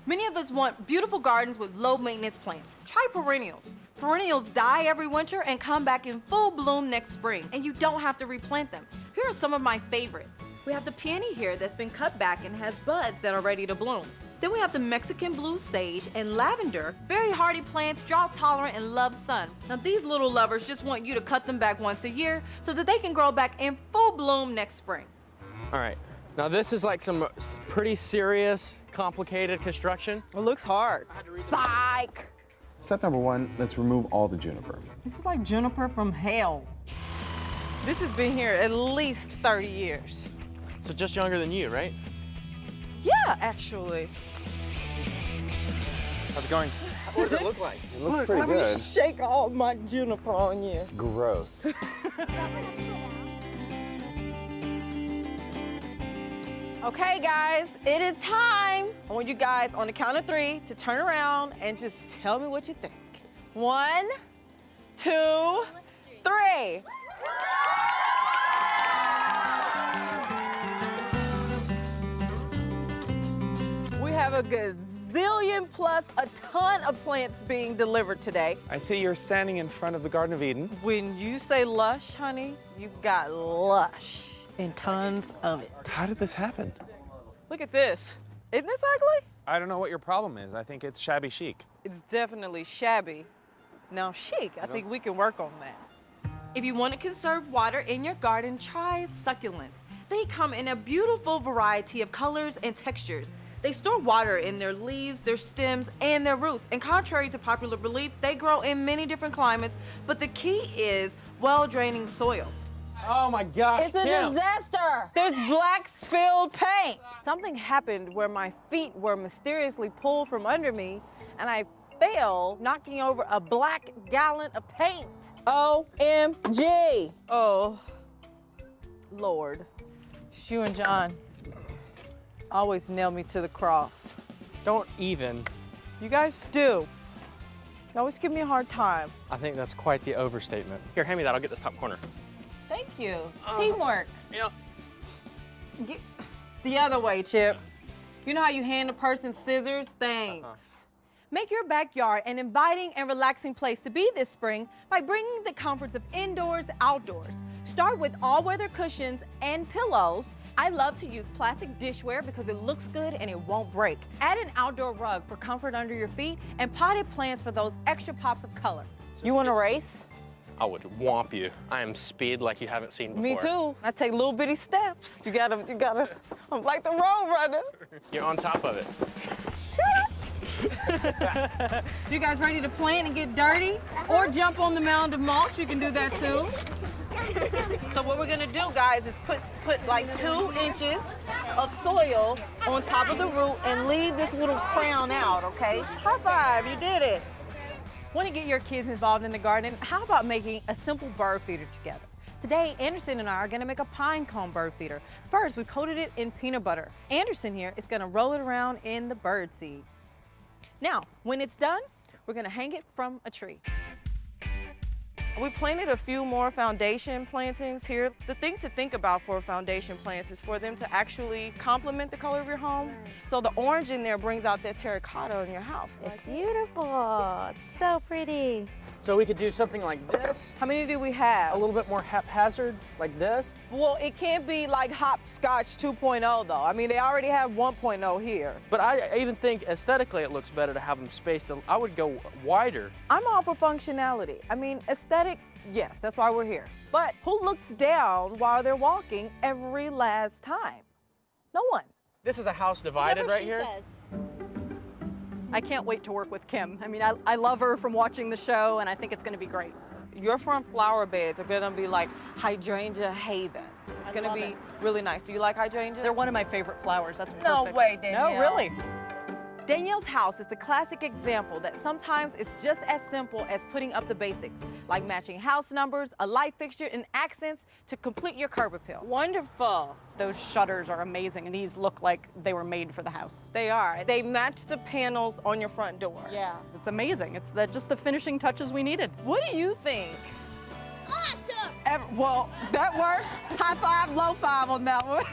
Many of us want beautiful gardens with low maintenance plants. Try perennials. Perennials die every winter and come back in full bloom next spring, and you don't have to replant them. Here are some of my favorites. We have the peony here that's been cut back and has buds that are ready to bloom. Then we have the Mexican blue sage and lavender, very hardy plants, drought tolerant and love sun. Now these little lovers just want you to cut them back once a year so that they can grow back in full bloom next spring. All right, now this is like some pretty serious, complicated construction. It looks hard. Psych! Step number 1, let's remove all the juniper. This is like juniper from hell. This has been here at least 30 years. So just younger than you, right? Yeah, actually. How's it going? What does it look like? It looks pretty good. Let me shake all my juniper on you. Gross. Okay, guys, it is time. I want you guys on the count of 3 to turn around and just tell me what you think. 1, 2, 3. We have a gazillion plus a ton of plants being delivered today. I see you're standing in front of the Garden of Eden. When you say lush, honey, you got lush and tons of it. How did this happen? Look at this. Isn't this ugly? I don't know what your problem is. I think it's shabby chic. It's definitely shabby. Now chic, I think we can work on that. If you want to conserve water in your garden, try succulents. They come in a beautiful variety of colors and textures. They store water in their leaves, their stems, and their roots. And contrary to popular belief, they grow in many different climates, but the key is well-draining soil. Oh my gosh, It's a Kim. disaster. There's black spilled paint. Something happened where my feet were mysteriously pulled from under me and I fell, knocking over a black gallon of paint. OMG. Oh, Lord. It's you and John always nail me to the cross. Don't even. You guys do. You always give me a hard time. I think that's quite the overstatement. Here, hand me that, I'll get this top corner. Thank you. Teamwork. Yeah. Get the other way, Chip. You know how you hand a person scissors? Thanks. Make your backyard an inviting and relaxing place to be this spring by bringing the comforts of indoors to outdoors. Start with all-weather cushions and pillows. I love to use plastic dishware because it looks good and it won't break. Add an outdoor rug for comfort under your feet and potted plants for those extra pops of color. You want to race? I would whomp you. I am speed like you haven't seen before. Me too. I take little bitty steps. You gotta, I'm like the road runner. You're on top of it. You guys ready to plant and get dirty? Or jump on the mound of mulch, you can do that too. So what we're gonna do, guys, is put like 2 inches of soil on top of the root and leave this little crown out, okay? High five, you did it. Want to get your kids involved in the garden? How about making a simple bird feeder together? Today, Anderson and I are going to make a pine cone bird feeder. First, we coated it in peanut butter. Anderson here is going to roll it around in the bird seed. Now, when it's done, we're going to hang it from a tree. We planted a few more foundation plantings here. The thing to think about for foundation plants is for them to actually complement the color of your home. So the orange in there brings out that terracotta in your house. It's beautiful. It's so pretty. So we could do something like this, How many do we have? a little bit more haphazard, like this. Well, it can't be like Hopscotch 2.0 though. I mean, they already have 1.0 here. But I even think aesthetically it looks better to have them spaced. I would go wider. I'm all for functionality. I mean, aesthetic, yes, that's why we're here. But who looks down while they're walking every last time? No one. This is a house divided right here. I can't wait to work with Kim. I mean, I love her from watching the show, and I think it's going to be great. Your front flower beds are gonna be like hydrangea haven. It's gonna be really nice. Do you like hydrangeas? They're one of my favorite flowers. That's perfect. No way, Danielle. No, really. Danielle's house is the classic example that sometimes it's just as simple as putting up the basics, like matching house numbers, a light fixture, and accents to complete your curb appeal. Wonderful. Those shutters are amazing, and these look like they were made for the house. They are. They match the panels on your front door. Yeah, it's amazing. It's just the finishing touches we needed. What do you think? Awesome! Well, that works. High five, low five on that one.